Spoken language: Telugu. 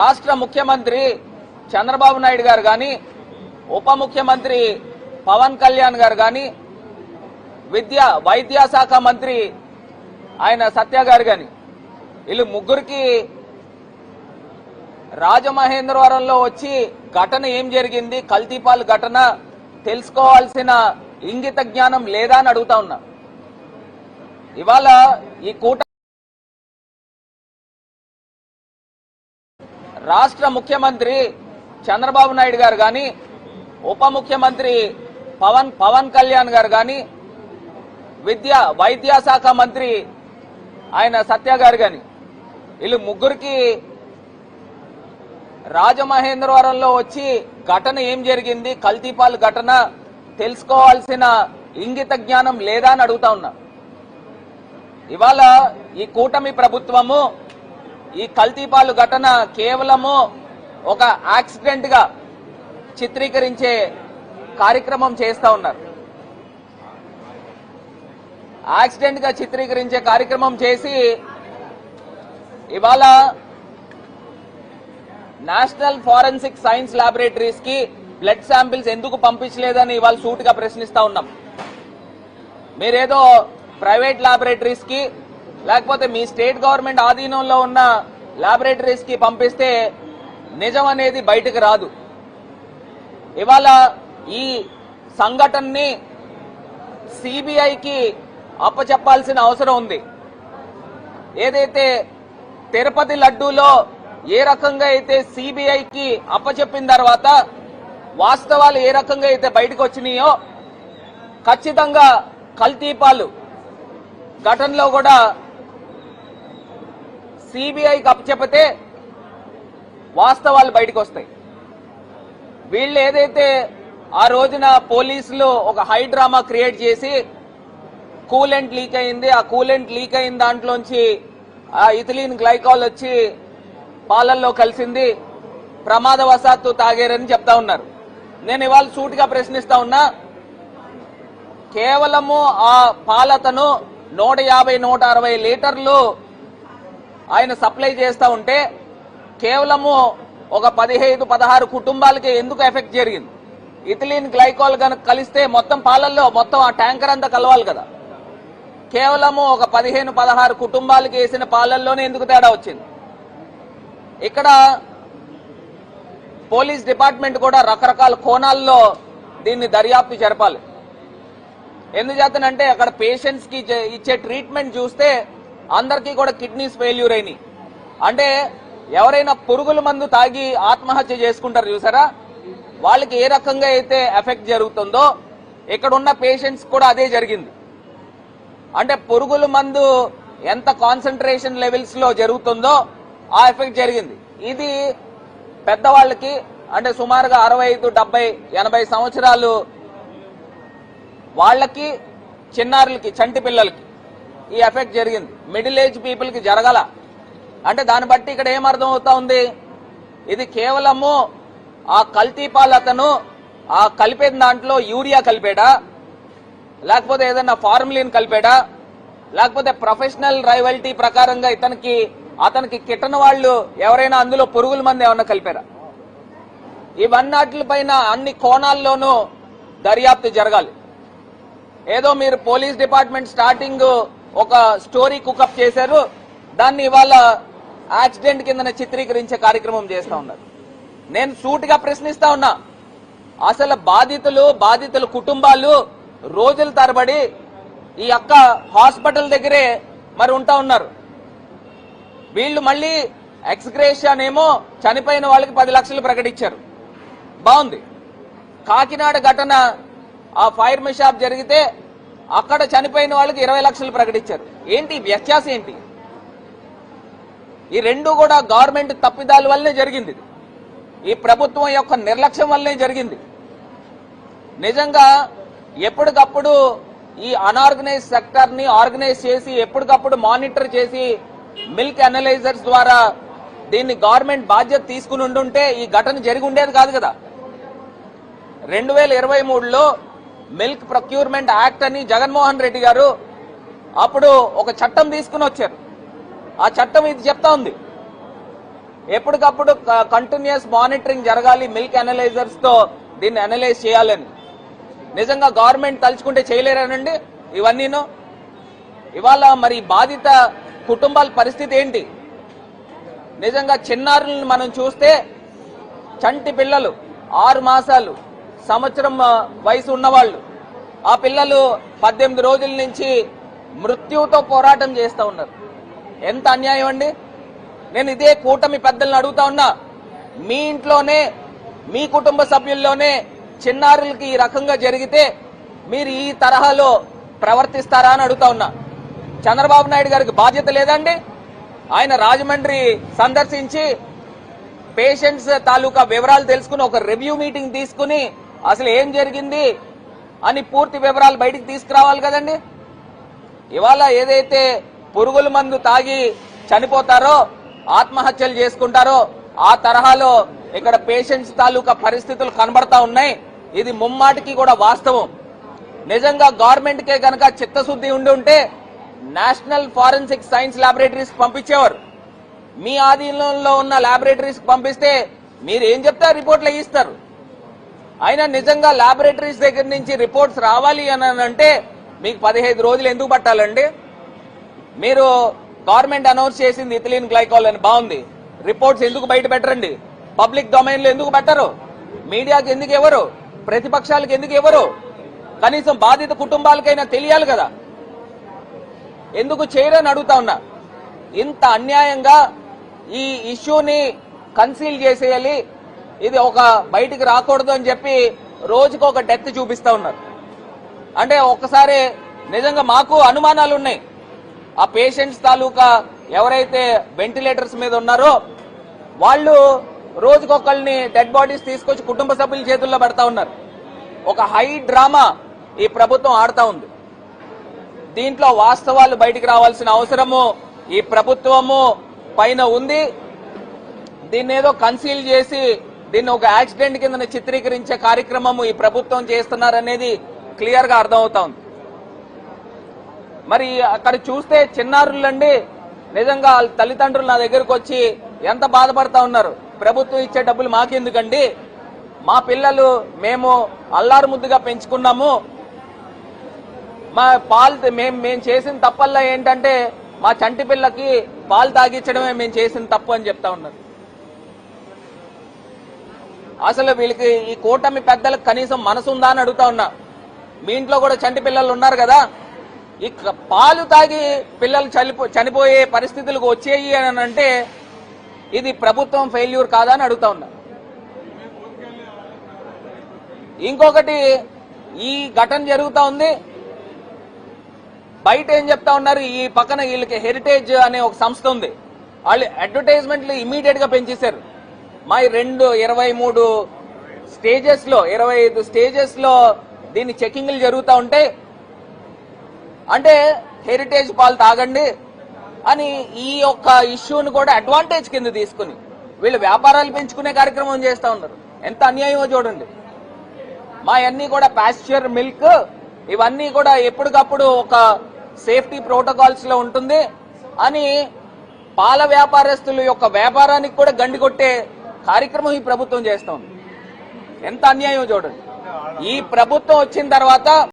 రాష్ట్ర ముఖ్యమంత్రి చంద్రబాబు నాయుడు గారు గాని ఉప ముఖ్యమంత్రి పవన్ కళ్యాణ్ గారు గాని వైద్య శాఖ మంత్రి ఆయన సత్య గారు గాని వీళ్ళు ముగ్గురికి రాజమహేంద్రవరంలో వచ్చి ఘటన ఏం జరిగింది కల్తీపాల్ ఘటన తెలుసుకోవాల్సిన ఇంగిత జ్ఞానం లేదా అని అడుగుతా ఉన్నా। ఇవాళ ఈ రాష్ట్ర ముఖ్యమంత్రి చంద్రబాబు నాయుడు గారు గాని ఉప ముఖ్యమంత్రి పవన్ కళ్యాణ్ గారు గాని వైద్య శాఖ మంత్రి ఆయన సత్య గారు గాని వీళ్ళు ముగ్గురికి రాజమహేంద్రవరంలో వచ్చి ఘటన ఏం జరిగింది కల్తీపాల్ ఘటన తెలుసుకోవాల్సిన ఇంగిత జ్ఞానం లేదా అని అడుగుతా ఉన్నా। ఇవాళ ఈ కూటమి ప్రభుత్వము ఈ కల్తీపాలు ఘటన కేవలము ఒక యాక్సిడెంట్ గా చిత్రీకరించే కార్యక్రమం చేస్తా ఉన్నారు। యాక్సిడెంట్ గా చిత్రీకరించే కార్యక్రమం చేసి ఇవాళ నేషనల్ ఫోరెన్సిక్ సైన్స్ ల్యాబొరేటరీస్ కి బ్లడ్ శాంపిల్స్ ఎందుకు పంపించలేదని ఇవాళ సూటిగా ప్రశ్నిస్తా ఉన్నాం। మీరేదో ప్రైవేట్ ల్యాబొరేటరీస్ కి లేకపోతే మీ స్టేట్ గవర్నమెంట్ ఆధీనంలో ఉన్న ల్యాబొరేటరీస్ కి పంపిస్తే నిజం అనేది బయటకు రాదు। ఇవాళ ఈ సంఘటనని సిబిఐకి అప్పచెప్పాల్సిన అవసరం ఉంది। ఏదైతే తిరుపతి లడ్డూలో ఏ రకంగా అయితే సిబిఐకి అప్పచెప్పిన తర్వాత వాస్తవాలు ఏ రకంగా అయితే బయటకు వచ్చినాయో ఖచ్చితంగా కల్తీపాలు ఘటనలో కూడా సిబిఐకి అప్పచెప్పితే వాస్తవాలు బయటకు వస్తాయి। వీళ్ళు ఏదైతే ఆ రోజున పోలీసులు ఒక హై డ్రామా క్రియేట్ చేసి కూలెంట్ లీక్ అయింది, ఆ కూలెంట్ లీక్ అయిన దాంట్లోంచి ఆ ఇథిలీన్ గ్లైకాల్ వచ్చి పాలల్లో కలిసింది, ప్రమాదవశాత్తు తాగారని చెప్తా ఉన్నారు। నేను ఇవాళ సూటిగా ప్రశ్నిస్తా ఉన్నా, కేవలము ఆ పాలతను 150-160 లీటర్లు ఆయన సప్లై చేస్తా ఉంటే కేవలము ఒక 15-16 కుటుంబాలకి ఎందుకు ఎఫెక్ట్ జరిగింది? ఇథిలీన్ గ్లైకాల్ కనుక కలిస్తే మొత్తం పాలల్లో మొత్తం ఆ ట్యాంకర్ అంతా కలవాలి కదా। కేవలము ఒక 15-16 కుటుంబాలకి వేసిన పాలల్లోనే ఎందుకు తేడా వచ్చింది? ఇక్కడ పోలీస్ డిపార్ట్మెంట్ కూడా రకరకాల కోణాల్లో దీన్ని దర్యాప్తు జరపాలి। ఎందుచేతనంటే అక్కడ పేషెంట్స్ కి ఇచ్చే ట్రీట్మెంట్ చూస్తే అందరికీ కూడా కిడ్నీస్ ఫెయిల్యూర్ అయినాయి। అంటే ఎవరైనా పురుగుల మందు తాగి ఆత్మహత్య చేసుకుంటారు చూసారా, వాళ్ళకి ఏ రకంగా అయితే ఎఫెక్ట్ జరుగుతుందో ఇక్కడ ఉన్న పేషెంట్స్ కూడా అదే జరిగింది। అంటే పురుగుల మందు ఎంత కాన్సన్ట్రేషన్ లెవెల్స్ లో జరుగుతుందో ఆ ఎఫెక్ట్ జరిగింది। ఇది పెద్దవాళ్ళకి అంటే సుమారుగా 65-70-80 సంవత్సరాలు వాళ్ళకి, చిన్నారులకి, చంటి పిల్లలకి ఈ ఎఫెక్ట్ జరిగింది। మిడిల్ ఏజ్ పీపుల్ కి జరగల। అంటే దాన్ని బట్టి ఇక్కడ ఏమర్థం అవుతా ఉంది, ఇది కేవలము ఆ కల్తీపాల్ అతను ఆ కలిపిన దాంట్లో యూరియా కలిపాడా, లేకపోతే ఏదైనా ఫార్ములిన్ కలిపాడా, లేకపోతే ప్రొఫెషనల్ రైవల్టీ ప్రకారంగా అతనికి కిట్టన వాళ్ళు ఎవరైనా అందులో పురుగుల మంది ఏమన్నా కలిపారా? ఇవన్నిటిపైన అన్ని కోణాల్లోనూ దర్యాప్తు జరగాలి। ఏదో మీరు పోలీస్ డిపార్ట్మెంట్ స్టార్టింగ్ ఒక స్టోరీ కుకప్ చేశారు, దాన్ని ఇవాళ యాక్సిడెంట్ కింద చిత్రీకరించే కార్యక్రమం చేస్తా ఉన్నారు। నేను సూటిగా ప్రశ్నిస్తా ఉన్నా, అసలు బాధితుల కుటుంబాలు రోజుల తరబడి ఈ అక్క హాస్పిటల్ దగ్గరే మరి ఉంటా ఉన్నారు। వీళ్ళు మళ్ళీ ఎక్స్గ్రేషన్ ఏమో చనిపోయిన వాళ్ళకి 10 లక్షలు ప్రకటించారు, బాగుంది। కాకినాడ ఘటన ఆ ఫైర్ మిషాప్ జరిగితే అక్కడ చనిపోయిన వాళ్ళకి 20 లక్షలు ప్రకటించారు। ఏంటి వ్యత్యాసం ఏంటి? ఈ రెండు కూడా గవర్నమెంట్ తప్పిదాల వల్లనే జరిగింది, ఈ ప్రభుత్వం యొక్క నిర్లక్ష్యం వల్లనే జరిగింది। నిజంగా ఎప్పటికప్పుడు ఈ అనార్గనైజ్ సెక్టర్ ని ఆర్గనైజ్ చేసి ఎప్పటికప్పుడు మానిటర్ చేసి మిల్క్ అనలైజర్స్ ద్వారా దీన్ని గవర్నమెంట్ బాధ్యత తీసుకుని ఉండుంటే ఈ ఘటన జరిగి ఉండేది కాదు కదా। 2023లో మిల్క్ ప్రొక్యూర్మెంట్ యాక్ట్ అని జగన్మోహన్ రెడ్డి గారు అప్పుడు ఒక చట్టం తీసుకుని వచ్చారు। ఆ చట్టం ఇది చెప్తా ఉంది, ఎప్పటికప్పుడు కంటిన్యూస్ మానిటరింగ్ జరగాలి, మిల్క్ అనలైజర్స్ తో దీన్ని అనలైజ్ చేయాలని. నిజంగా గవర్నమెంట్ తలుచుకుంటే చేయలేరానండి ఇవన్నీను? ఇవాళ మరి బాధిత కుటుంబాల పరిస్థితి ఏంటి? నిజంగా చిన్నారులను మనం చూస్తే చంటి పిల్లలు 6 మాసాలు సంవత్సరం వయసు ఉన్నవాళ్ళు, ఆ పిల్లలు 18 రోజుల నుంచి మృత్యువుతో పోరాటం చేస్తూ ఉన్నారు. ఎంత అన్యాయం అండి! నేను ఇదే కూటమి పెద్దలను అడుగుతా ఉన్నా, మీ ఇంట్లోనే మీ కుటుంబ సభ్యుల్లోనే చిన్నారులకి ఈ రకంగా జరిగితే మీరు ఈ తరహాలో ప్రవర్తిస్తారా అని అడుగుతా ఉన్నా. చంద్రబాబు నాయుడు గారికి బాధ్యత లేదండి? ఆయన రాజమండ్రి సందర్శించి పేషెంట్స్ తాలూకా వివరాలు తెలుసుకుని ఒక రివ్యూ మీటింగ్ తీసుకుని అసలు ఏం జరిగింది అని పూర్తి వివరాలు బయటికి తీసుకురావాలి కదండి. ఇవాళ ఏదైతే పురుగుల మందు తాగి చనిపోతారో, ఆత్మహత్యలు చేసుకుంటారో, ఆ తరహాలో ఇక్కడ పేషెంట్స్ తాలూకా పరిస్థితులు కనబడతా ఉన్నాయి. ఇది ముమ్మాటికి కూడా వాస్తవం. నిజంగా గవర్నమెంట్ కే గనక చిత్తశుద్ధి ఉండి ఉంటే నేషనల్ ఫారెన్సిక్ సైన్స్ ల్యాబొరేటరీస్ పంపించేవారు. మీ ఆధీనంలో ఉన్న ల్యాబొరేటరీస్ పంపిస్తే మీరు ఏం చెప్తే రిపోర్ట్లు ఇస్తారు. అయినా నిజంగా ల్యాబొరేటరీస్ దగ్గర నుంచి రిపోర్ట్స్ రావాలి అని అంటే మీకు 15 రోజులు ఎందుకు పట్టాలండి? మీరు గవర్నమెంట్ అనౌన్స్ చేసింది ఇథిలీన్ గ్లైకాల్ అని బాగుంది, రిపోర్ట్స్ ఎందుకు బయట పెట్టరండి? పబ్లిక్ డొమైన్ లో ఎందుకు పెట్టరు? మీడియాకి ఎందుకు ఎవరు? ప్రతిపక్షాలకు ఎందుకు ఎవరు? కనీసం బాధిత కుటుంబాలకైనా తెలియాలి కదా, ఎందుకు చేయరని అడుగుతా ఉన్నా. ఇంత అన్యాయంగా ఈ ఇష్యూని కన్సీల్ చేసేయాలి, ఇది ఒక బయటికి రాకూడదు అని చెప్పి రోజుకు ఒక డెత్ చూపిస్తా ఉన్నారు. అంటే ఒక్కసారి నిజంగా మాకు అనుమానాలు ఉన్నాయి. ఆ పేషెంట్స్ తాలూకా ఎవరైతే వెంటిలేటర్స్ మీద ఉన్నారో వాళ్ళు రోజుకొకళ్ళని డెడ్ బాడీస్ తీసుకొచ్చి కుటుంబ సభ్యుల చేతుల్లో పెడతా ఉన్నారు. ఒక హై డ్రామా ఈ ప్రభుత్వం ఆడుతా ఉంది. దీంట్లో వాస్తవాలు బయటికి రావాల్సిన అవసరము ఈ ప్రభుత్వము పైన ఉంది. దీన్ని ఏదో కన్సీల్ చేసి దీన్ని ఒక యాక్సిడెంట్ కింద చిత్రీకరించే కార్యక్రమము ఈ ప్రభుత్వం చేస్తున్నారనేది క్లియర్ గా అర్థమవుతా ఉంది. మరి అక్కడ చూస్తే చిన్నారులండి నిజంగా వాళ్ళ తల్లిదండ్రులు నా దగ్గరకు వచ్చి ఎంత బాధపడతా ఉన్నారు. ప్రభుత్వం ఇచ్చే డబ్బులు మాకెందుకండి, మా పిల్లలు మేము అల్లారు ముద్దుగా పెంచుకున్నాము, మా పాలు మేము చేసిన తప్పల్లా ఏంటంటే మా చంటి పిల్లకి పాలు తాగించడమే మేము చేసిన తప్పు అని చెప్తా ఉన్నారు. అసలు వీళ్ళకి ఈ కూటమి పెద్దలకు కనీసం మనసు ఉందా అని అడుగుతా ఉన్నా. మీ ఇంట్లో కూడా చంటి పిల్లలు ఉన్నారు కదా, ఈ పాలు తాగి పిల్లలు చనిపోయే పరిస్థితులకు వచ్చేయి అని అంటే ఇది ప్రభుత్వం ఫెయిల్యూర్ కాదా అని అడుగుతా ఉన్నా. ఇంకొకటి, ఈ ఘటన జరుగుతా ఉంది, బయట ఏం చెప్తా ఉన్నారు, ఈ పక్కన వీళ్ళకి హెరిటేజ్ అనే ఒక సంస్థ ఉంది, వాళ్ళు అడ్వర్టైజ్మెంట్లు ఇమీడియట్ గా పెంచేశారు. మా 23 స్టేజెస్ లో 25 స్టేజెస్ లో దీని చెకింగ్లు జరుగుతూ ఉంటే అంటే హెరిటేజ్ పాలు తాగండి అని ఈ యొక్క ఇష్యూని కూడా అడ్వాంటేజ్ కింద తీసుకుని వీళ్ళు వ్యాపారాలు పెంచుకునే కార్యక్రమం చేస్తా ఉన్నారు. ఎంత అన్యాయమో చూడండి. మా అన్ని కూడా పాస్చర్ మిల్క్ ఇవన్నీ కూడా ఎప్పటికప్పుడు ఒక సేఫ్టీ ప్రోటోకాల్స్ లో ఉంటుంది అని పాల వ్యాపారస్తుల యొక్క వ్యాపారానికి కూడా గండి కొట్టే కార్యక్రమం ఈ ప్రభుత్వం చేస్తా ఉంది. ఎంత అన్యాయం చూడండి. ఈ ప్రభుత్వం వచ్చిన తర్వాత